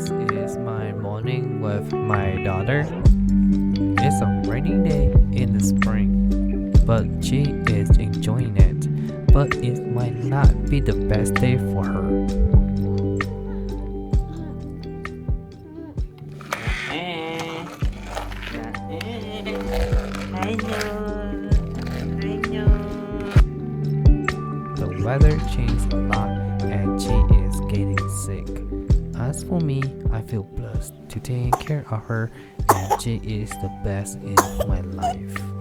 This is my morning with my daughter. It's a rainy day in the spring, but she is enjoying it. But it might not be the best day for her. The weather changed a lot and she is getting sick. As for me, I feel blessed to take care of her and she is the best in my life.